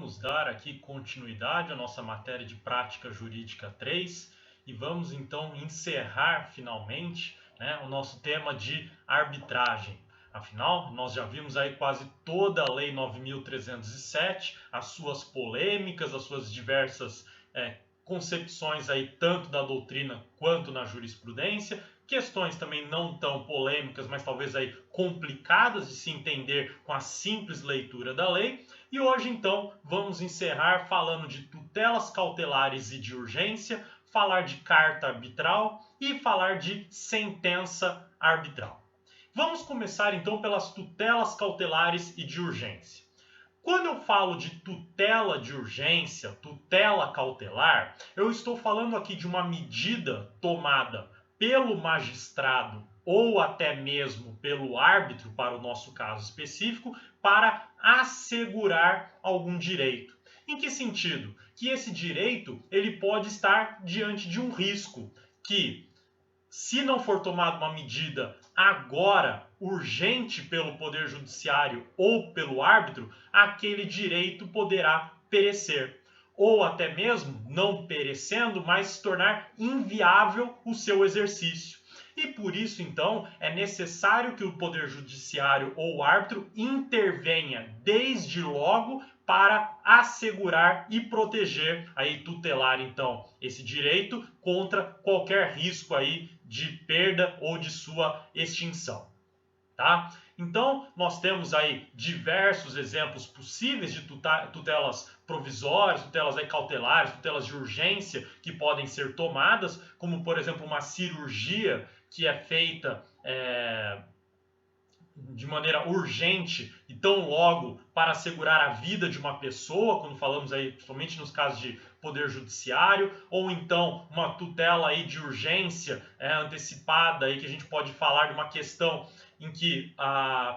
vamos dar aqui continuidade à nossa matéria de Prática Jurídica 3 e vamos então encerrar finalmente, o nosso tema de arbitragem. Afinal, nós já vimos aí quase toda a Lei 9.307, as suas polêmicas, as suas diversas concepções aí tanto da doutrina quanto na jurisprudência, questões também não tão polêmicas, mas talvez aí complicadas de se entender com a simples leitura da lei. E hoje então vamos encerrar falando de tutelas cautelares e de urgência, falar de carta arbitral e falar de sentença arbitral. Vamos começar então pelas tutelas cautelares e de urgência. Quando eu falo de tutela de urgência, tutela cautelar, eu estou falando aqui de uma medida tomada pelo magistrado ou até mesmo pelo árbitro, para o nosso caso específico, para assegurar algum direito. Em que sentido? Que esse direito ele pode estar diante de um risco que, se não for tomada uma medida agora urgente pelo Poder Judiciário ou pelo árbitro, aquele direito poderá perecer. Ou até mesmo, não perecendo, mas se tornar inviável o seu exercício. E por isso, então, é necessário que o Poder Judiciário ou o árbitro intervenha desde logo para assegurar e proteger, aí tutelar, então, esse direito contra qualquer risco aí de perda ou de sua extinção. Tá? Então, nós temos aí diversos exemplos possíveis de tutelas provisórias, tutelas aí cautelares, tutelas de urgência que podem ser tomadas, como, por exemplo, uma cirurgia que é feita de maneira urgente e tão logo para assegurar a vida de uma pessoa, quando falamos aí somente nos casos de poder judiciário, ou então uma tutela aí de urgência antecipada aí que a gente pode falar de uma questão em que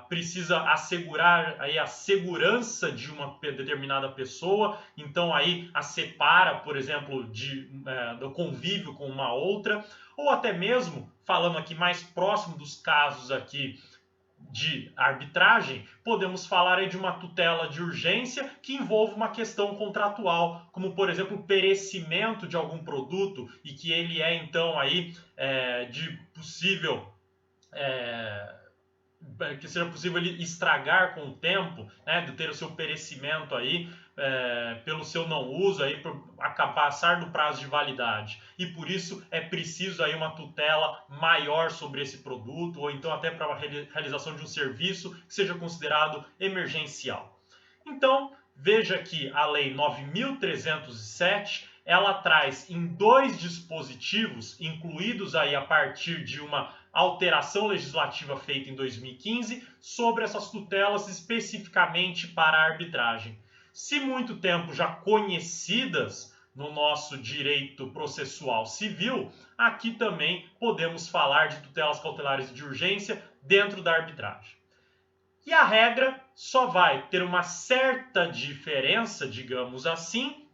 precisa assegurar aí a segurança de uma determinada pessoa, então aí a separa, por exemplo, do convívio com uma outra, ou até mesmo, falando aqui mais próximo dos casos aqui de arbitragem, podemos falar aí de uma tutela de urgência que envolve uma questão contratual, como por exemplo o perecimento de algum produto e que ele é então aí de possível que seja possível ele estragar com o tempo, de ter o seu perecimento aí pelo seu não uso, aí por passar do prazo de validade. E por isso é preciso aí uma tutela maior sobre esse produto, ou então até para a realização de um serviço que seja considerado emergencial. Então, veja que a Lei 9.307, ela traz em 2 dispositivos, incluídos aí a partir de uma alteração legislativa feita em 2015, sobre essas tutelas especificamente para a arbitragem. Se muito tempo já conhecidas no nosso direito processual civil, aqui também podemos falar de tutelas cautelares de urgência dentro da arbitragem. E a regra só vai ter uma certa diferença, digamos assim,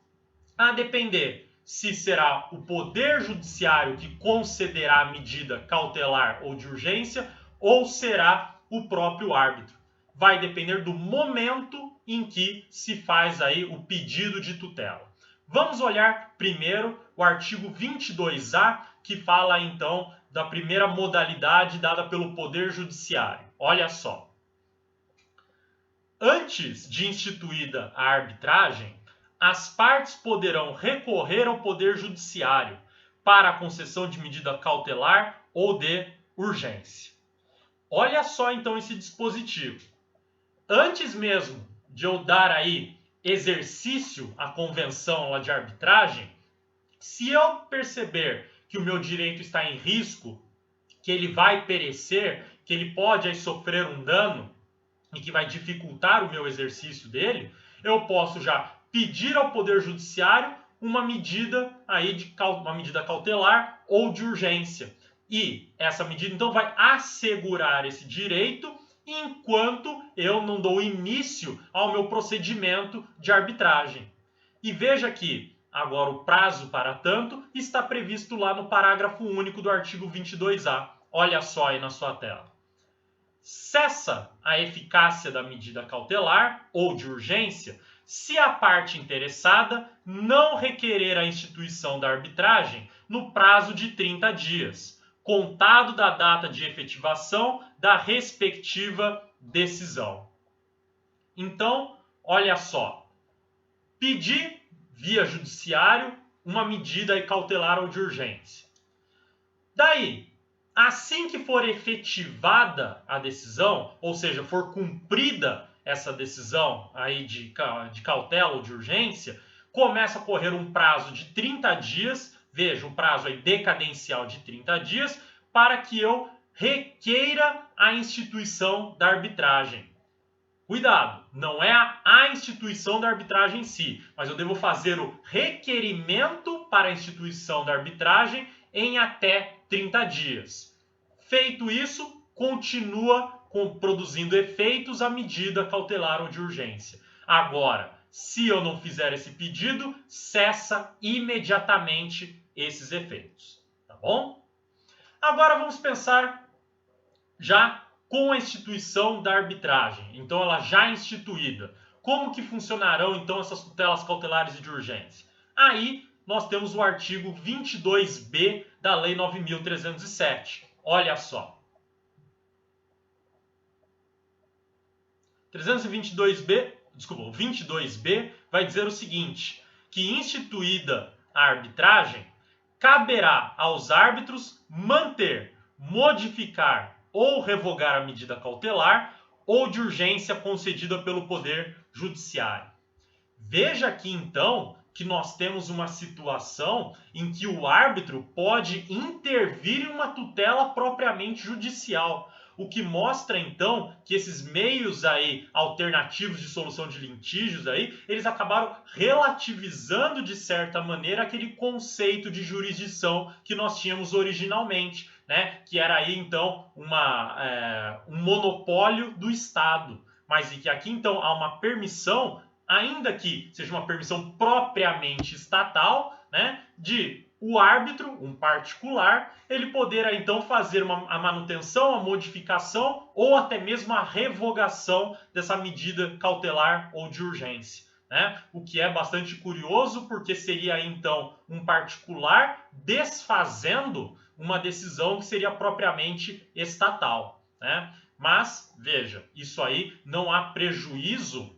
a depender se será o Poder Judiciário que concederá a medida cautelar ou de urgência ou será o próprio árbitro. Vai depender do momento em que se faz aí o pedido de tutela. Vamos olhar primeiro o artigo 22A, que fala então da primeira modalidade dada pelo Poder Judiciário. Olha só. Antes de instituída a arbitragem, as partes poderão recorrer ao Poder Judiciário para a concessão de medida cautelar ou de urgência. Olha só então esse dispositivo. Antes mesmo de eu dar aí exercício à convenção lá de arbitragem, se eu perceber que o meu direito está em risco, que ele vai perecer, que ele pode aí sofrer um dano e que vai dificultar o meu exercício dele, eu posso já pedir ao Poder Judiciário uma medida uma medida cautelar ou de urgência. E essa medida então vai assegurar esse direito enquanto eu não dou início ao meu procedimento de arbitragem. E veja que agora o prazo para tanto está previsto lá no parágrafo único do artigo 22A. Olha só aí na sua tela. Cessa a eficácia da medida cautelar ou de urgência se a parte interessada não requerer a instituição da arbitragem no prazo de 30 dias, contado da data de efetivação da respectiva decisão. Então, olha só, pedir via judiciário uma medida cautelar ou de urgência. Daí, assim que for efetivada a decisão, ou seja, for cumprida essa decisão aí de cautela ou de urgência, começa a correr um prazo de 30 dias, veja, um prazo aí decadencial de 30 dias, para que eu requeira a instituição da arbitragem. Cuidado, não é a instituição da arbitragem em si, mas eu devo fazer o requerimento para a instituição da arbitragem em até 30 dias. Feito isso, continua produzindo efeitos a medida cautelar ou de urgência. Agora, se eu não fizer esse pedido, cessa imediatamente esses efeitos. Tá bom? Agora vamos pensar já com a instituição da arbitragem. Então, ela já instituída. Como que funcionarão, então, essas tutelas cautelares e de urgência? Aí, nós temos o artigo 22b da Lei 9.307. Olha só. 22b vai dizer o seguinte, que instituída a arbitragem, caberá aos árbitros manter, modificar ou revogar a medida cautelar ou de urgência concedida pelo Poder Judiciário. Veja aqui, então, que nós temos uma situação em que o árbitro pode intervir em uma tutela propriamente judicial, o que mostra, então, que esses meios aí alternativos de solução de litígios aí, eles acabaram relativizando, de certa maneira, aquele conceito de jurisdição que nós tínhamos originalmente, né? Que era aí, então, um monopólio do Estado. Mas e que aqui, então, há uma permissão, ainda que seja uma permissão propriamente estatal, né? De o árbitro, um particular, ele poderá então fazer a manutenção, a modificação ou até mesmo a revogação dessa medida cautelar ou de urgência, né? O que é bastante curioso, porque seria então um particular desfazendo uma decisão que seria propriamente estatal, né? Mas, veja, isso aí não há prejuízo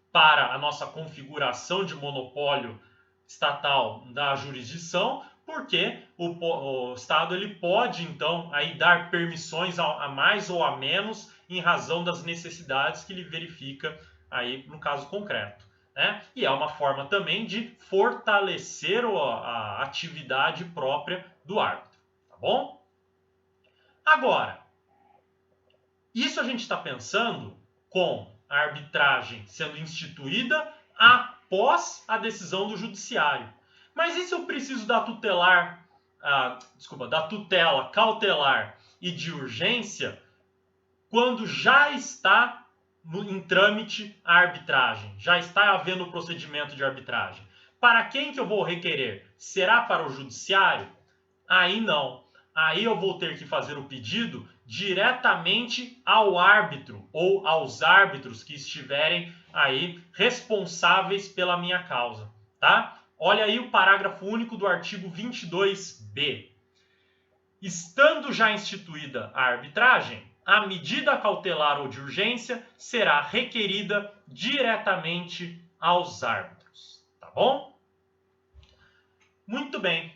para a nossa configuração de monopólio estatal da jurisdição, porque o Estado ele pode, então, aí dar permissões a mais ou a menos em razão das necessidades que ele verifica aí no caso concreto, né? E é uma forma também de fortalecer a atividade própria do árbitro, tá bom? Agora, isso a gente está pensando com a arbitragem sendo instituída após a decisão do judiciário. Mas e se eu preciso da tutela cautelar e de urgência quando já está em trâmite a arbitragem, já está havendo o procedimento de arbitragem? Para quem que eu vou requerer? Será para o judiciário? Aí não. Aí eu vou ter que fazer o pedido diretamente ao árbitro ou aos árbitros que estiverem aí responsáveis pela minha causa, tá? Olha aí o parágrafo único do artigo 22b. Estando já instituída a arbitragem, a medida cautelar ou de urgência será requerida diretamente aos árbitros, tá bom? Muito bem.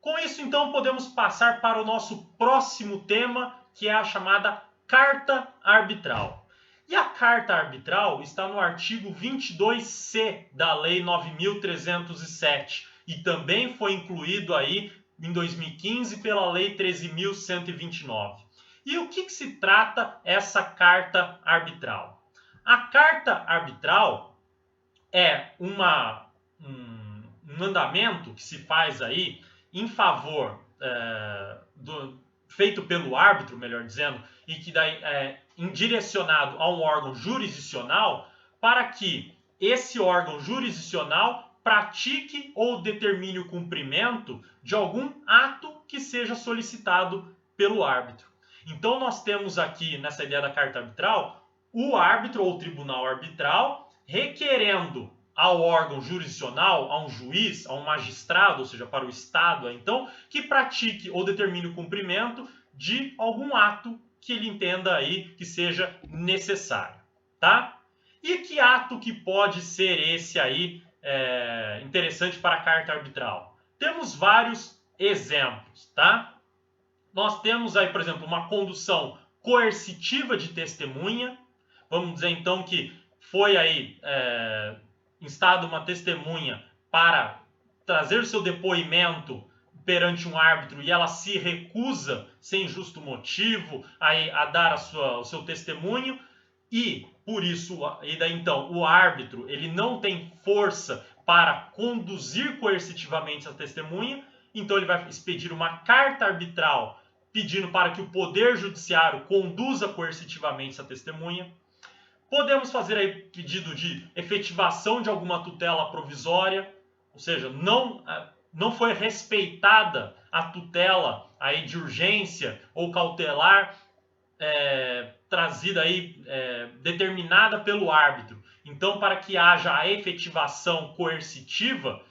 Com isso, então, podemos passar para o nosso próximo tema, que é a chamada carta arbitral. E a carta arbitral está no artigo 22c da Lei 9.307 e também foi incluído aí em 2015 pela Lei 13.129. E o que se trata essa carta arbitral? A carta arbitral é um mandamento que se faz aí em favor feito pelo árbitro, melhor dizendo, e que daí direcionado a um órgão jurisdicional para que esse órgão jurisdicional pratique ou determine o cumprimento de algum ato que seja solicitado pelo árbitro. Então nós temos aqui, nessa ideia da carta arbitral, o árbitro ou o tribunal arbitral requerendo ao órgão jurisdicional, a um juiz, a um magistrado, ou seja, para o Estado, então, que pratique ou determine o cumprimento de algum ato que ele entenda aí que seja necessário, tá? E que ato que pode ser esse aí interessante para a carta arbitral? Temos vários exemplos, tá? Nós temos aí, por exemplo, uma condução coercitiva de testemunha. Vamos dizer então que foi aí instada uma testemunha para trazer o seu depoimento perante um árbitro e ela se recusa, sem justo motivo, a dar o seu testemunho, e por isso, e daí então, o árbitro ele não tem força para conduzir coercitivamente a testemunha, então ele vai expedir uma carta arbitral pedindo para que o Poder Judiciário conduza coercitivamente essa testemunha. Podemos fazer aí pedido de efetivação de alguma tutela provisória, ou seja, não foi respeitada a tutela aí de urgência ou cautelar trazida aí, determinada pelo árbitro. Então, para que haja a efetivação coercitiva,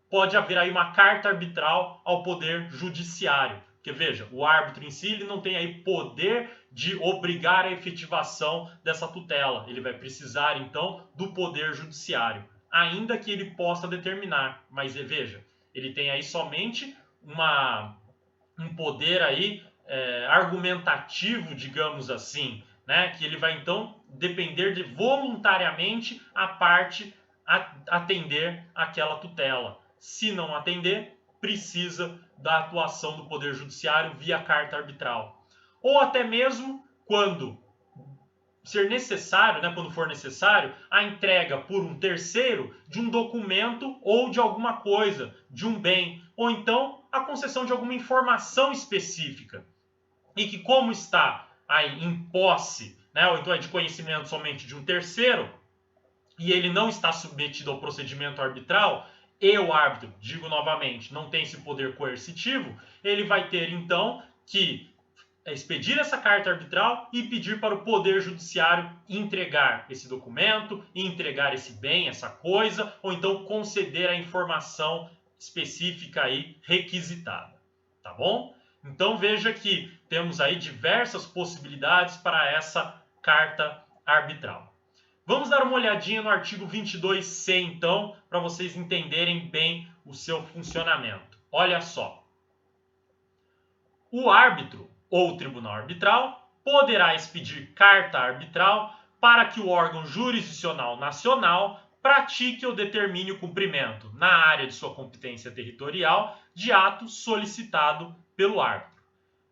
pode haver aí uma carta arbitral ao Poder Judiciário. Porque veja, o árbitro em si ele não tem aí poder de obrigar a efetivação dessa tutela. Ele vai precisar então do Poder Judiciário, ainda que ele possa determinar. Mas veja, ele tem aí somente um poder aí argumentativo, digamos assim, né? Que ele vai então depender de voluntariamente a parte atender aquela tutela. Se não atender, precisa da atuação do Poder Judiciário via carta arbitral. Ou até mesmo quando ser necessário, né, quando for necessário, a entrega por um terceiro de um documento ou de alguma coisa, de um bem, ou então a concessão de alguma informação específica. E que como está aí em posse, né, ou então é de conhecimento somente de um terceiro, e ele não está submetido ao procedimento arbitral, e o árbitro, digo novamente, não tem esse poder coercitivo, ele vai ter então que expedir essa carta arbitral e pedir para o Poder Judiciário entregar esse documento, entregar esse bem, essa coisa, ou então conceder a informação específica aí requisitada, tá bom? Então veja que temos aí diversas possibilidades para essa carta arbitral. Vamos dar uma olhadinha no artigo 22C, então, para vocês entenderem bem o seu funcionamento. Olha só. O árbitro ou tribunal arbitral poderá expedir carta arbitral para que o órgão jurisdicional nacional pratique ou determine o cumprimento, na área de sua competência territorial, de ato solicitado pelo árbitro.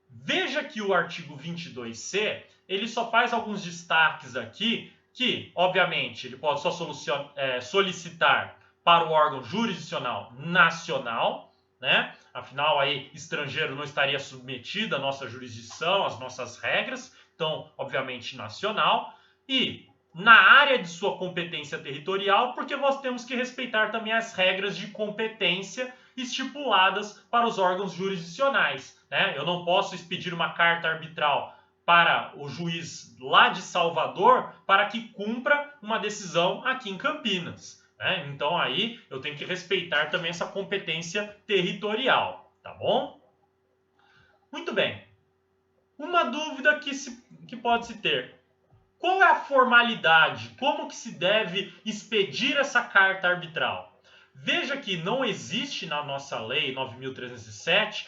Veja que o artigo 22C, ele só faz alguns destaques aqui, que, obviamente, ele pode só solicitar para o órgão jurisdicional nacional, né? Afinal, aí, estrangeiro não estaria submetido à nossa jurisdição, às nossas regras, então, obviamente, nacional. E na área de sua competência territorial, porque nós temos que respeitar também as regras de competência estipuladas para os órgãos jurisdicionais, né? Eu não posso expedir uma carta arbitral para o juiz lá de Salvador para que cumpra uma decisão aqui em Campinas. Então aí eu tenho que respeitar também essa competência territorial, tá bom? Muito bem. Uma dúvida que pode se ter. Qual é a formalidade? Como que se deve expedir essa carta arbitral? Veja que não existe na nossa lei 9.307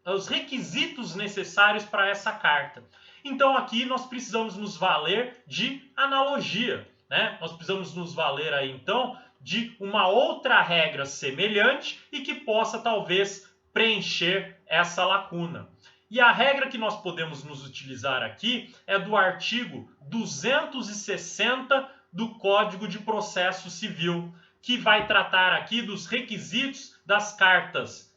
os requisitos necessários para essa carta. Então aqui nós precisamos nos valer de analogia, né? Nós precisamos nos valer aí então de uma outra regra semelhante e que possa talvez preencher essa lacuna. E a regra que nós podemos nos utilizar aqui é do artigo 260 do Código de Processo Civil, que vai tratar aqui dos requisitos das cartas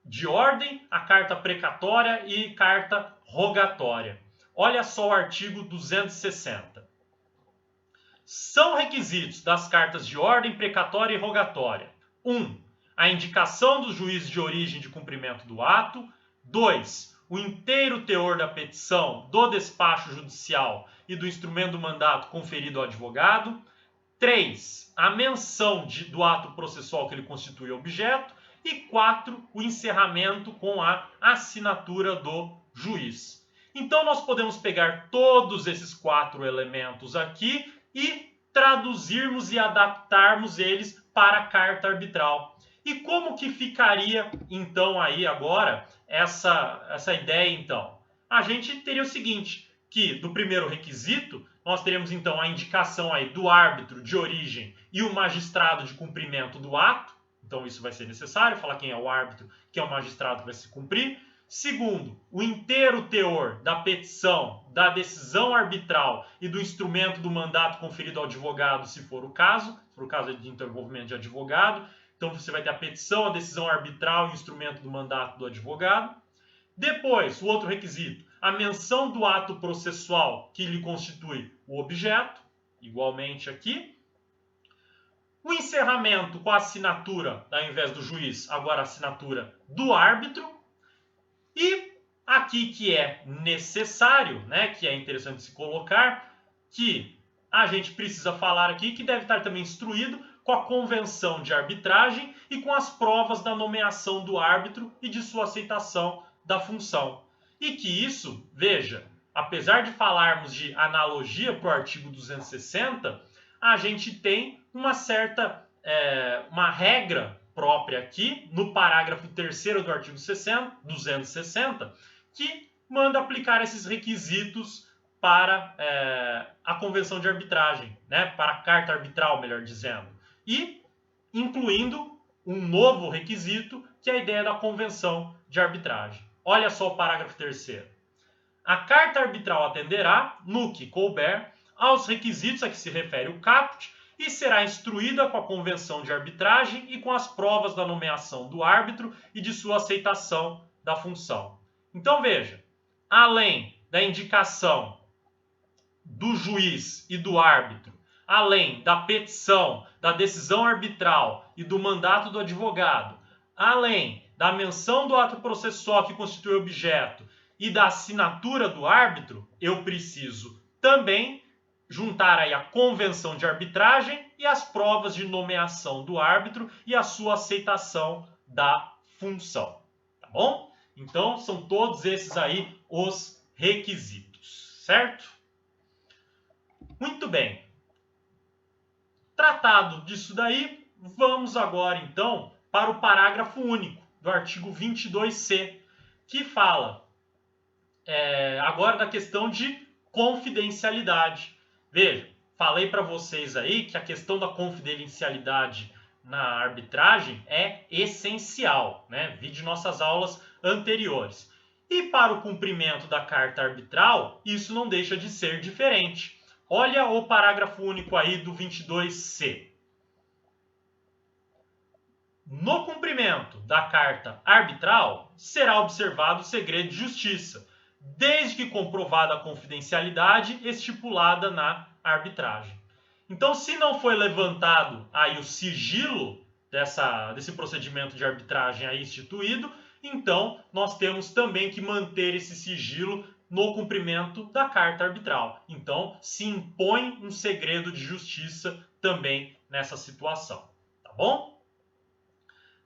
de ordem, a carta precatória e carta rogatória. Olha só o artigo 260. São requisitos das cartas de ordem, precatória e rogatória: 1. A indicação do juiz de origem de cumprimento do ato. 2. O inteiro teor da petição, do despacho judicial e do instrumento do mandato conferido ao advogado. 3, a menção do ato processual que ele constitui objeto. E 4, o encerramento com a assinatura do juiz. Então, nós podemos pegar todos esses 4 elementos aqui e traduzirmos e adaptarmos eles para a carta arbitral. E como que ficaria, então, aí agora essa ideia, então? A gente teria o seguinte, que do primeiro requisito, nós teremos, então, a indicação aí do árbitro de origem e o magistrado de cumprimento do ato. Então, isso vai ser necessário, falar quem é o árbitro, quem é o magistrado que vai se cumprir. Segundo, o inteiro teor da petição, da decisão arbitral e do instrumento do mandato conferido ao advogado, se for o caso de envolvimento de advogado. Então, você vai ter a petição, a decisão arbitral e o instrumento do mandato do advogado. Depois, o outro requisito, a menção do ato processual que lhe constitui o objeto, igualmente aqui. O encerramento com a assinatura, ao invés do juiz, agora a assinatura do árbitro. E aqui que é necessário, né, que é interessante se colocar, que a gente precisa falar aqui que deve estar também instruído com a convenção de arbitragem e com as provas da nomeação do árbitro e de sua aceitação da função. E que isso, veja, apesar de falarmos de analogia para o artigo 260, a gente tem uma certa uma regra própria aqui, no parágrafo 3º do artigo 260, que manda aplicar esses requisitos para a convenção de arbitragem, né, para a carta arbitral, melhor dizendo, e incluindo um novo requisito, que é a ideia da convenção de arbitragem. Olha só o parágrafo 3º. A carta arbitral atenderá, no que couber, aos requisitos a que se refere o caput e será instruída com a convenção de arbitragem e com as provas da nomeação do árbitro e de sua aceitação da função. Então veja, além da indicação do juiz e do árbitro, além da petição, da decisão arbitral e do mandato do advogado, além da menção do ato processual que constitui objeto e da assinatura do árbitro, eu preciso também juntar aí a convenção de arbitragem e as provas de nomeação do árbitro e a sua aceitação da função, tá bom? Então, são todos esses aí os requisitos, certo? Muito bem. Tratado disso daí, vamos agora, então, para o parágrafo único do artigo 22C, que fala agora da questão de confidencialidade. Veja, falei para vocês aí que a questão da confidencialidade na arbitragem é essencial, né? Vi de nossas aulas anteriores. E para o cumprimento da carta arbitral, isso não deixa de ser diferente. Olha o parágrafo único aí do 22C. No cumprimento da carta arbitral, será observado o segredo de justiça, desde que comprovada a confidencialidade estipulada na arbitragem. Então, se não foi levantado aí o sigilo desse procedimento de arbitragem aí instituído, então nós temos também que manter esse sigilo no cumprimento da carta arbitral. Então, se impõe um segredo de justiça também nessa situação, tá bom?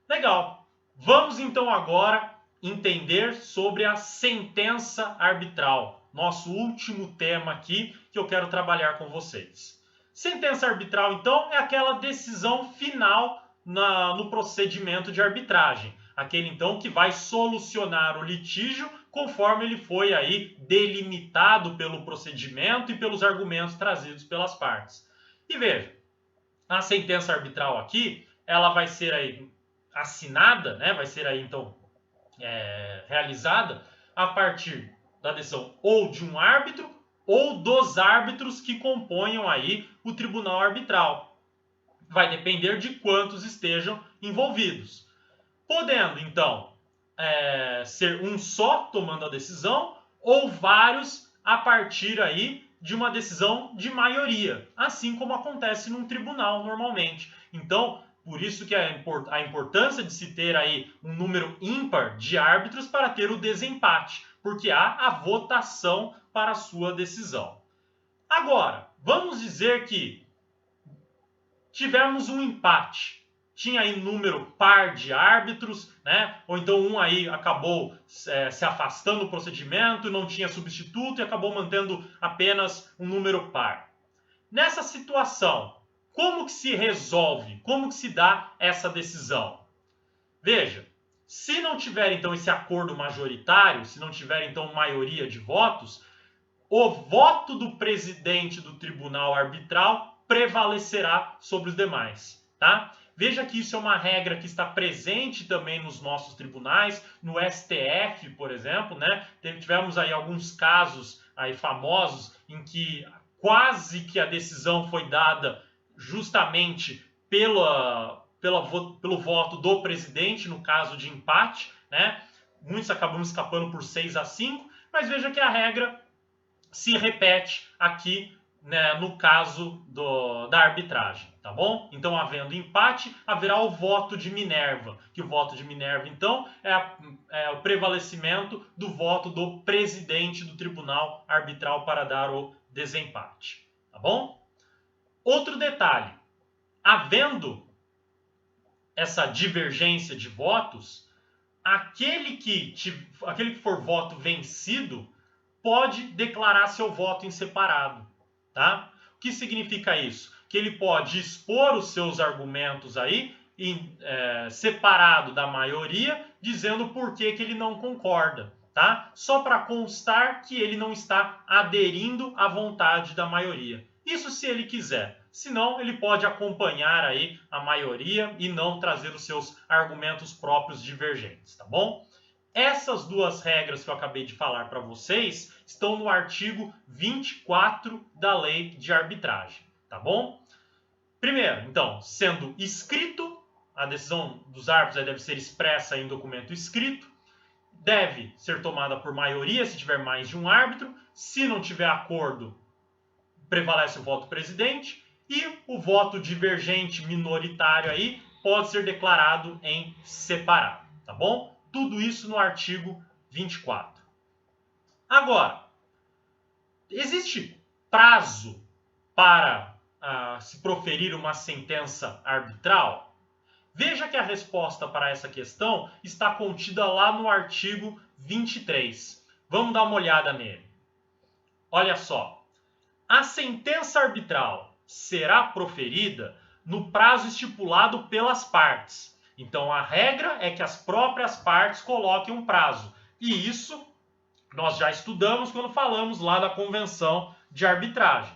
Legal. Vamos então agora entender sobre a sentença arbitral, nosso último tema aqui que eu quero trabalhar com vocês. Sentença arbitral, então, é aquela decisão final no procedimento de arbitragem, aquele então que vai solucionar o litígio conforme ele foi aí delimitado pelo procedimento e pelos argumentos trazidos pelas partes. E veja, a sentença arbitral aqui, ela vai ser aí assinada, né? Vai ser aí então realizada a partir da decisão ou de um árbitro ou dos árbitros que componham aí o tribunal arbitral. Vai depender de quantos estejam envolvidos. Podendo, então, ser um só tomando a decisão ou vários a partir aí de uma decisão de maioria, assim como acontece num tribunal normalmente. Então, por isso que a importância de se ter aí um número ímpar de árbitros para ter o desempate, porque há a votação para a sua decisão. Agora, vamos dizer que tivemos um empate. Tinha aí número par de árbitros, né? Ou então um aí acabou se afastando do procedimento, não tinha substituto e acabou mantendo apenas um número par. Nessa situação, como que se resolve? Como que se dá essa decisão? Veja, se não tiver então esse acordo majoritário, se não tiver então maioria de votos, o voto do presidente do tribunal arbitral prevalecerá sobre os demais, tá? Veja que isso é uma regra que está presente também nos nossos tribunais, no STF, por exemplo, né? Tivemos aí alguns casos aí famosos em que quase que a decisão foi dada justamente pelo voto do presidente, no caso de empate, né? Muitos acabam escapando por 6-5, mas veja que a regra se repete aqui, né, no caso da arbitragem, tá bom? Então, havendo empate, haverá o voto de Minerva, que o voto de Minerva, então, é o prevalecimento do voto do presidente do tribunal arbitral para dar o desempate, tá bom? Outro detalhe, havendo essa divergência de votos, aquele que for voto vencido pode declarar seu voto em separado, tá? O que significa isso? Que ele pode expor os seus argumentos aí separado da maioria, dizendo por que ele não concorda, tá? Só para constar que ele não está aderindo à vontade da maioria. Isso se ele quiser. Senão, ele pode acompanhar aí a maioria e não trazer os seus argumentos próprios divergentes, tá bom? Essas duas regras que eu acabei de falar para vocês estão no artigo 24 da Lei de Arbitragem, tá bom? Primeiro, então, sendo escrito, a decisão dos árbitros deve ser expressa em documento escrito, deve ser tomada por maioria se tiver mais de um árbitro, se não tiver acordo, prevalece o voto do presidente, e o voto divergente minoritário aí pode ser declarado em separado, tá bom? Tudo isso no artigo 24. Agora, existe prazo para se proferir uma sentença arbitral? Veja que a resposta para essa questão está contida lá no artigo 23. Vamos dar uma olhada nele. Olha só. A sentença arbitral será proferida no prazo estipulado pelas partes. Então, a regra é que as próprias partes coloquem um prazo. E isso nós já estudamos quando falamos lá da convenção de arbitragem.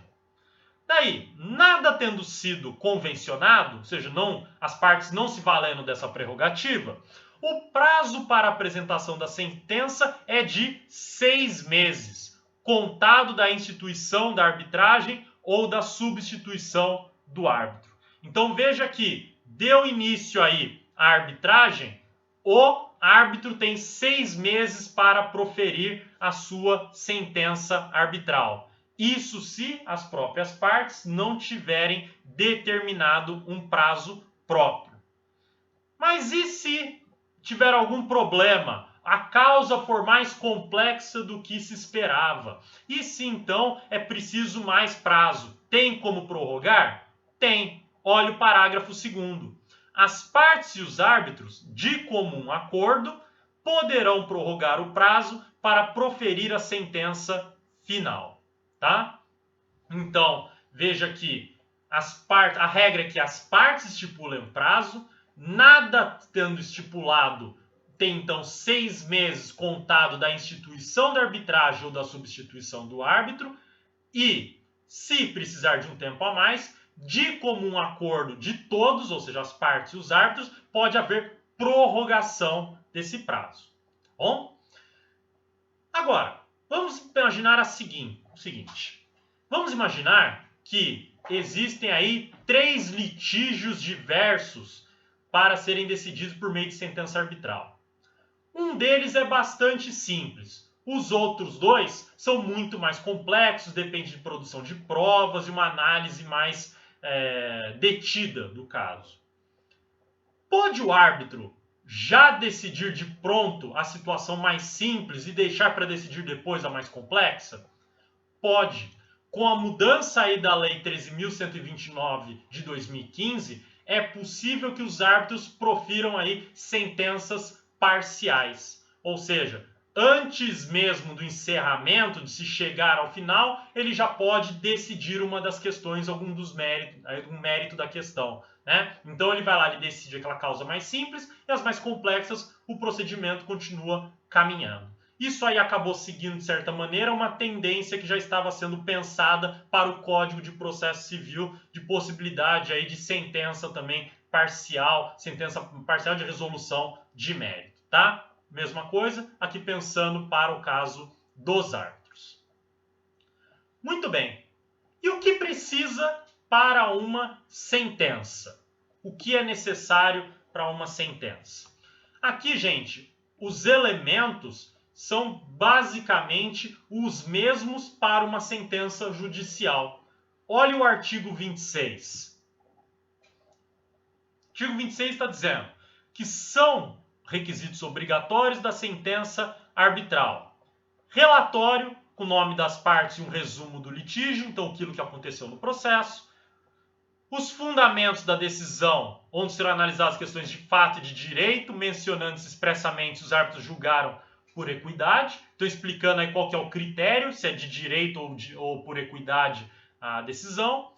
Daí, nada tendo sido convencionado, ou seja, as partes não se valendo dessa prerrogativa, o prazo para a apresentação da sentença é de 6 meses, contado da instituição da arbitragem ou da substituição do árbitro. Então, veja que deu início aí a arbitragem, o árbitro tem 6 meses para proferir a sua sentença arbitral. Isso se as próprias partes não tiverem determinado um prazo próprio. Mas e se tiver algum problema? A causa for mais complexa do que se esperava. E se então é preciso mais prazo? Tem como prorrogar? Tem. Olha o parágrafo 2º. As partes e os árbitros, de comum acordo, poderão prorrogar o prazo para proferir a sentença final, tá? Então, veja que a regra é que as partes estipulam prazo, nada tendo estipulado tem então 6 meses contado da instituição da arbitragem ou da substituição do árbitro, e se precisar de um tempo a mais, de comum acordo de todos, ou seja, as partes e os árbitros, pode haver prorrogação desse prazo. Bom? Agora, vamos imaginar o seguinte. Vamos imaginar que existem aí 3 litígios diversos para serem decididos por meio de sentença arbitral. Um deles é bastante simples. Os outros 2 são muito mais complexos, depende de produção de provas e uma análise mais detida do caso. Pode o árbitro já decidir de pronto a situação mais simples e deixar para decidir depois a mais complexa? Pode. com a mudança aí da Lei 13.129 de 2015, é possível que os árbitros profiram aí sentenças parciais. Ou seja, antes mesmo do encerramento, de se chegar ao final, ele já pode decidir uma das questões, algum mérito da questão, né? Então ele vai lá e decide aquela causa mais simples, e as mais complexas, o procedimento continua caminhando. Isso aí acabou seguindo, de certa maneira, uma tendência que já estava sendo pensada para o Código de Processo Civil, de possibilidade aí de sentença também parcial, sentença parcial de resolução de mérito, tá? Mesma coisa, aqui pensando para o caso dos árbitros. Muito bem. E o que precisa para uma sentença? O que é necessário para uma sentença? Aqui, gente, os elementos são basicamente os mesmos para uma sentença judicial. Olha o artigo 26. O artigo 26 está dizendo que são requisitos obrigatórios da sentença arbitral: relatório com o nome das partes e um resumo do litígio, então aquilo que aconteceu no processo, os fundamentos da decisão, onde serão analisadas questões de fato e de direito, mencionando-se expressamente se os árbitros julgaram por equidade, então explicando aí qual que é o critério, se é de direito ou por equidade a decisão,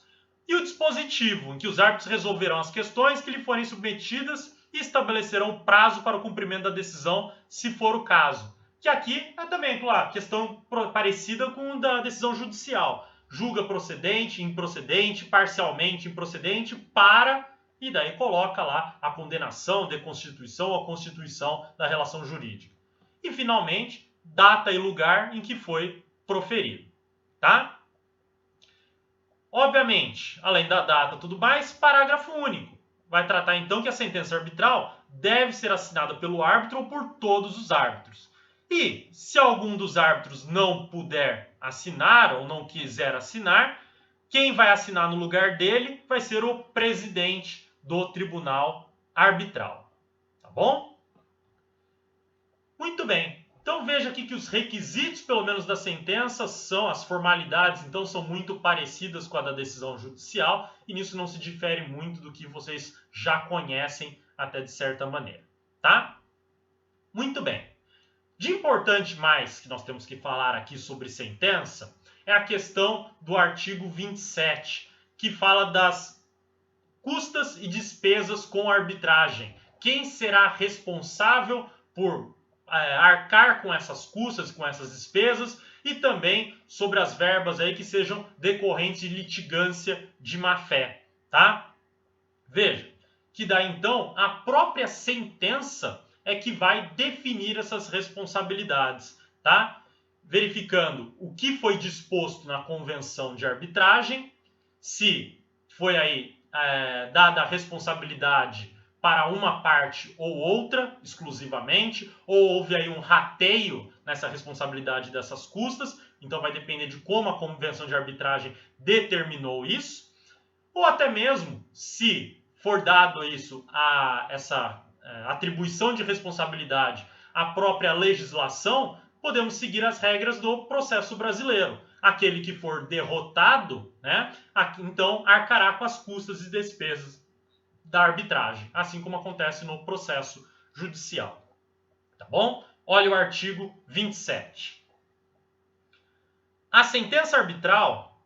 e o dispositivo, em que os árbitros resolverão as questões que lhe forem submetidas e estabelecerão prazo para o cumprimento da decisão, se for o caso. Que aqui é também, claro, questão parecida com da decisão judicial. Julga procedente, improcedente, parcialmente improcedente, e daí coloca lá a condenação, deconstituição ou a constituição da relação jurídica. E, finalmente, data e lugar em que foi proferido, tá? Obviamente, além da data e tudo mais, parágrafo único. Vai tratar, então, que a sentença arbitral deve ser assinada pelo árbitro ou por todos os árbitros. E, se algum dos árbitros não puder assinar ou não quiser assinar, quem vai assinar no lugar dele vai ser o presidente do tribunal arbitral. Tá bom? Muito bem. Então veja aqui que os requisitos, pelo menos da sentença, são as formalidades, então são muito parecidas com a da decisão judicial, e nisso não se difere muito do que vocês já conhecem até de certa maneira, tá? Muito bem. De importante mais que nós temos que falar aqui sobre sentença é a questão do artigo 27, que fala das custas e despesas com arbitragem. Quem será responsável por arcar com essas custas, com essas despesas, e também sobre as verbas aí que sejam decorrentes de litigância de má-fé, tá? Veja, que daí então a própria sentença é que vai definir essas responsabilidades, tá? Verificando o que foi disposto na convenção de arbitragem, se foi aí dada a responsabilidade para uma parte ou outra, exclusivamente, ou houve aí um rateio nessa responsabilidade dessas custas, então vai depender de como a convenção de arbitragem determinou isso, ou até mesmo, se for dado isso a essa atribuição de responsabilidade à própria legislação, podemos seguir as regras do processo brasileiro. Aquele que for derrotado, né, então arcará com as custas e despesas da arbitragem, assim como acontece no processo judicial. Tá bom? Olha o artigo 27. A sentença arbitral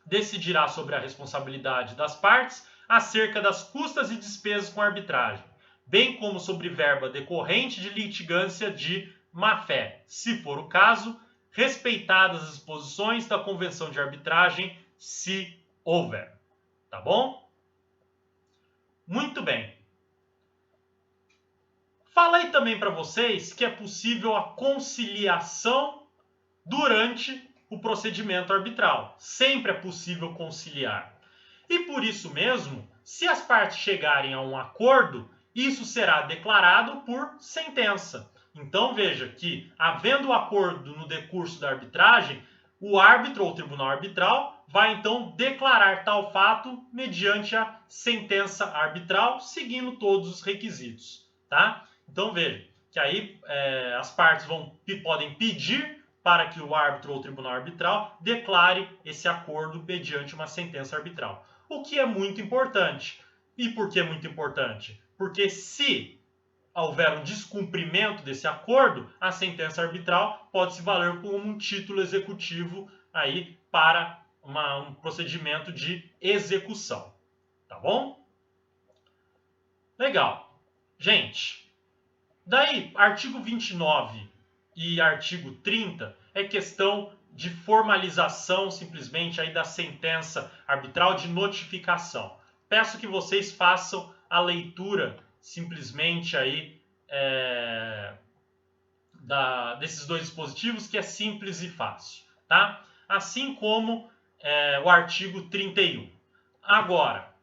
decidirá sobre a responsabilidade das partes acerca das custas e despesas com arbitragem, bem como sobre verba decorrente de litigância de má-fé, se for o caso, respeitadas as disposições da Convenção de Arbitragem, se houver. Tá bom? Muito bem. Falei também para vocês que é possível a conciliação durante o procedimento arbitral. Sempre é possível conciliar. E por isso mesmo, se as partes chegarem a um acordo, isso será declarado por sentença. Então veja que, havendo acordo no decurso da arbitragem, o árbitro ou o tribunal arbitral vai então declarar tal fato mediante a sentença arbitral, seguindo todos os requisitos, tá? Então veja que aí as partes podem pedir para que o árbitro ou o tribunal arbitral declare esse acordo mediante uma sentença arbitral. O que é muito importante. E por que é muito importante? Porque se houver um descumprimento desse acordo, a sentença arbitral pode se valer como um título executivo aí para um procedimento de execução. Tá bom? Legal. Gente, daí artigo 29 e artigo 30 é questão de formalização simplesmente aí da sentença arbitral de notificação. Peço que vocês façam a leitura simplesmente aí desses dois dispositivos, que é simples e fácil, tá? Assim como o artigo 31. Agora,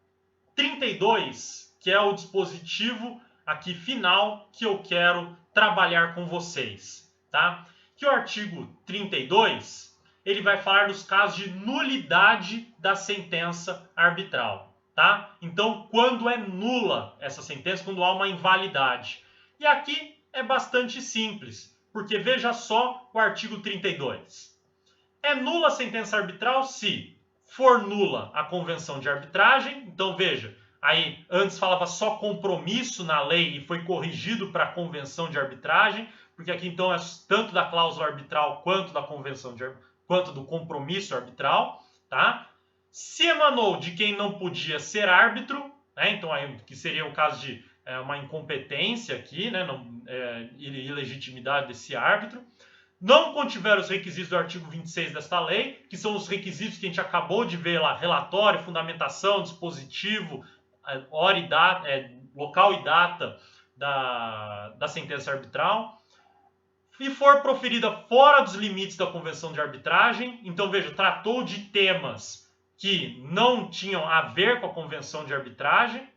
32, que é o dispositivo aqui final que eu quero trabalhar com vocês, tá? Que o artigo 32, ele vai falar dos casos de nulidade da sentença arbitral, tá? Então, quando é nula essa sentença, quando há uma invalidade. E aqui é bastante simples, porque veja só o artigo 32. É nula a sentença arbitral se for nula a convenção de arbitragem. Então, veja, aí antes falava só compromisso na lei e foi corrigido para convenção de arbitragem, porque aqui então é tanto da cláusula arbitral quanto da convenção quanto do compromisso arbitral, tá? Se emanou de quem não podia ser árbitro, né? Então aí que seria o caso de uma incompetência aqui, né? Ilegitimidade desse árbitro. Não contiver os requisitos do artigo 26 desta lei, que são os requisitos que a gente acabou de ver lá: relatório, fundamentação, dispositivo, hora e data, local e data da sentença arbitral, e for proferida fora dos limites da convenção de arbitragem. Então, veja, tratou de temas que não tinham a ver com a convenção de arbitragem.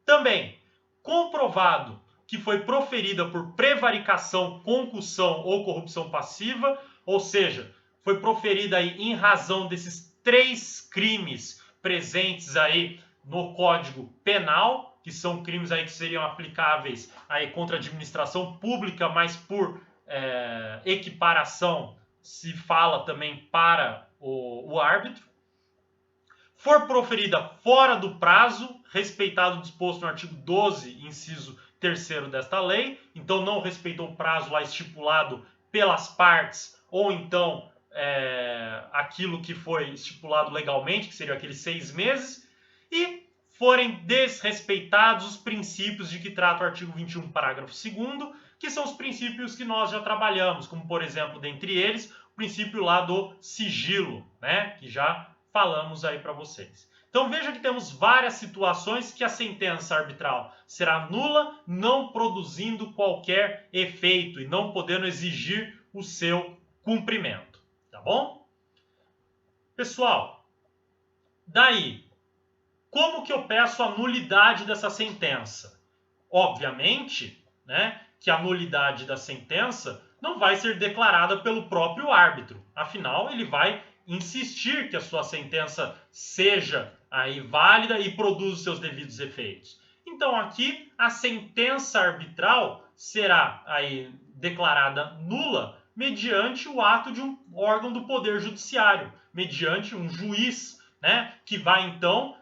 Também, comprovado que foi proferida por prevaricação, concussão ou corrupção passiva, ou seja, foi proferida aí em razão desses 3 crimes presentes aí no Código Penal, que são crimes aí que seriam aplicáveis aí contra a administração pública, mas por equiparação se fala também para o árbitro. For proferida fora do prazo, respeitado o disposto no artigo 12, inciso 3º desta lei, então não respeitou o prazo lá estipulado pelas partes, ou então aquilo que foi estipulado legalmente, que seriam aqueles 6 meses, e forem desrespeitados os princípios de que trata o artigo 21, parágrafo 2º, que são os princípios que nós já trabalhamos, como, por exemplo, dentre eles, o princípio lá do sigilo, né, que já falamos aí para vocês. Então veja que temos várias situações que a sentença arbitral será nula, não produzindo qualquer efeito e não podendo exigir o seu cumprimento, tá bom? Pessoal, daí, como que eu peço a nulidade dessa sentença? Obviamente, né, que a nulidade da sentença não vai ser declarada pelo próprio árbitro. Afinal, ele vai insistir que a sua sentença seja aí válida e produza os seus devidos efeitos. Então, aqui, a sentença arbitral será aí declarada nula mediante o ato de um órgão do Poder Judiciário, mediante um juiz, né, que vai, então,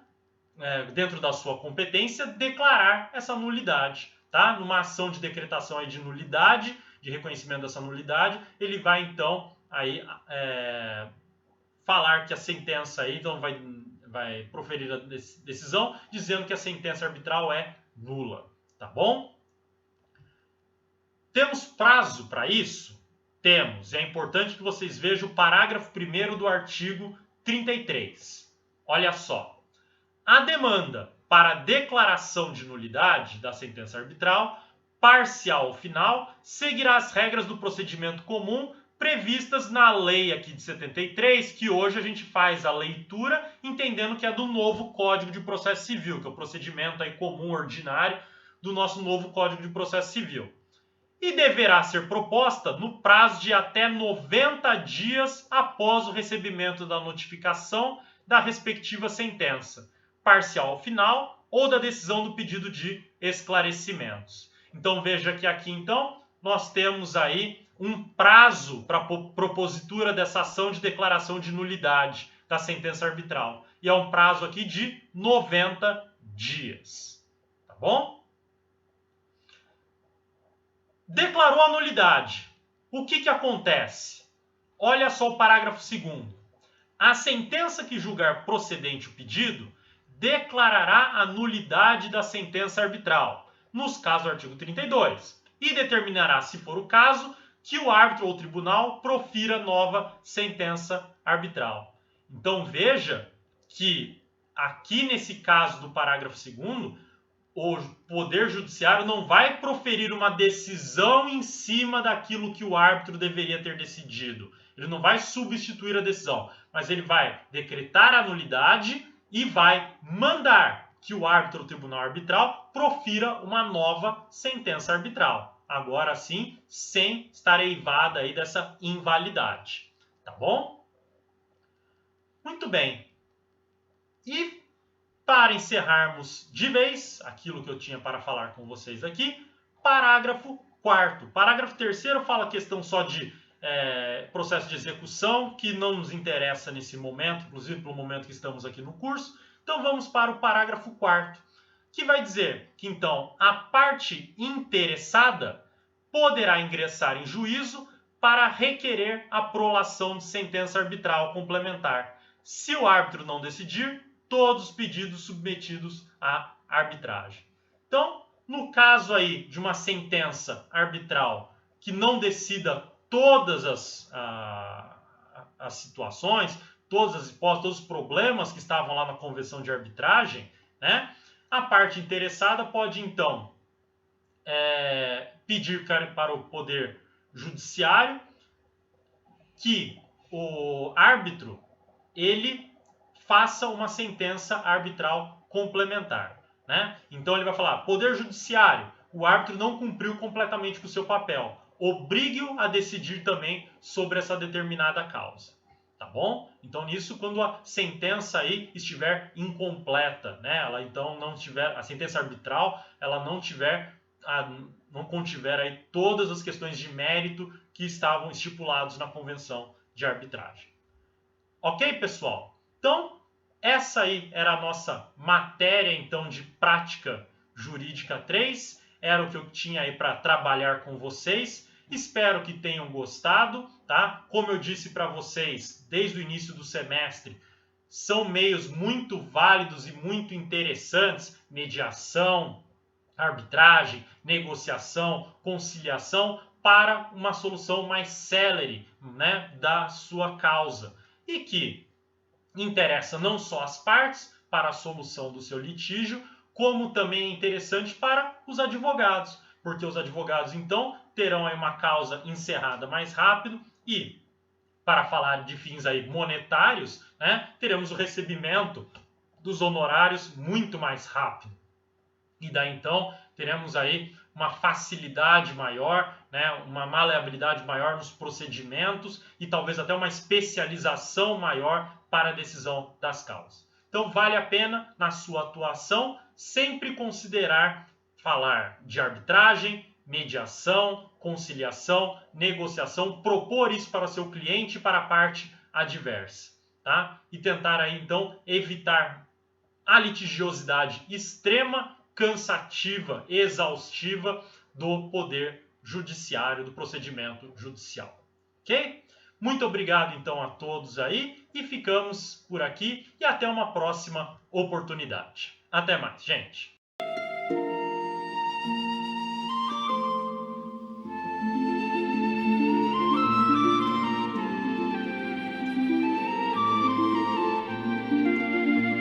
dentro da sua competência, declarar essa nulidade. Tá? Numa ação de decretação aí de nulidade, de reconhecimento dessa nulidade, ele vai, então, aí, falar que a sentença aí, então vai proferir a decisão dizendo que a sentença arbitral é nula, tá bom? Temos prazo para isso? Temos. É importante que vocês vejam o parágrafo 1º do artigo 33. Olha só. A demanda para declaração de nulidade da sentença arbitral, parcial ou final, seguirá as regras do procedimento comum previstas na lei aqui de 73, que hoje a gente faz a leitura entendendo que é do novo Código de Processo Civil, que é o procedimento aí comum, ordinário, do nosso novo Código de Processo Civil. E deverá ser proposta no prazo de até 90 dias após o recebimento da notificação da respectiva sentença, parcial ou final, ou da decisão do pedido de esclarecimentos. Então veja que aqui então nós temos aí um prazo para a propositura dessa ação de declaração de nulidade da sentença arbitral. E é um prazo aqui de 90 dias. Tá bom? Declarou a nulidade. O que acontece? Olha só o parágrafo 2º. A sentença que julgar procedente o pedido declarará a nulidade da sentença arbitral, nos casos do artigo 32, e determinará, se for o caso, que o árbitro ou tribunal profira nova sentença arbitral. Então veja que aqui nesse caso do parágrafo 2º, o Poder Judiciário não vai proferir uma decisão em cima daquilo que o árbitro deveria ter decidido. Ele não vai substituir a decisão, mas ele vai decretar a nulidade e vai mandar que o árbitro ou tribunal arbitral profira uma nova sentença arbitral. Agora sim, sem estar eivada aí dessa invalidade. Tá bom? Muito bem. E para encerrarmos de vez aquilo que eu tinha para falar com vocês aqui, parágrafo 4º. Parágrafo 3º fala questão só de processo de execução, que não nos interessa nesse momento, inclusive pelo momento que estamos aqui no curso. Então vamos para o parágrafo 4º, que vai dizer que então a parte interessada poderá ingressar em juízo para requerer a prolação de sentença arbitral complementar. Se o árbitro não decidir, todos os pedidos submetidos à arbitragem. Então, no caso aí de uma sentença arbitral que não decida todas as situações, todas as hipóteses, todos os problemas que estavam lá na convenção de arbitragem, né, a parte interessada pode então pedir para o Poder Judiciário que o árbitro ele faça uma sentença arbitral complementar, né? Então ele vai falar, Poder Judiciário, o árbitro não cumpriu completamente com o seu papel, obrigue-o a decidir também sobre essa determinada causa, tá bom? Então nisso, quando a sentença aí estiver incompleta, né? Ela então não tiver, a sentença arbitral, ela não contiver aí todas as questões de mérito que estavam estipulados na convenção de arbitragem. Ok, pessoal? Então, essa aí era a nossa matéria então de prática jurídica 3. Era o que eu tinha aí para trabalhar com vocês. Espero que tenham gostado, tá? Como eu disse para vocês desde o início do semestre, são meios muito válidos e muito interessantes: mediação, arbitragem, negociação, conciliação, para uma solução mais célere, né, da sua causa. E que interessa não só as partes para a solução do seu litígio, como também é interessante para os advogados, porque os advogados então terão aí uma causa encerrada mais rápido e, para falar de fins aí monetários, né, teremos o recebimento dos honorários muito mais rápido. E daí então teremos aí uma facilidade maior, né, uma maleabilidade maior nos procedimentos e talvez até uma especialização maior para a decisão das causas. Então vale a pena, na sua atuação, sempre considerar falar de arbitragem, mediação, conciliação, negociação, propor isso para o seu cliente e para a parte adversa, tá? E tentar aí então evitar a litigiosidade extrema, cansativa, exaustiva do poder judiciário, do procedimento judicial. Ok? Muito obrigado então a todos aí e ficamos por aqui e até uma próxima oportunidade. Até mais, gente!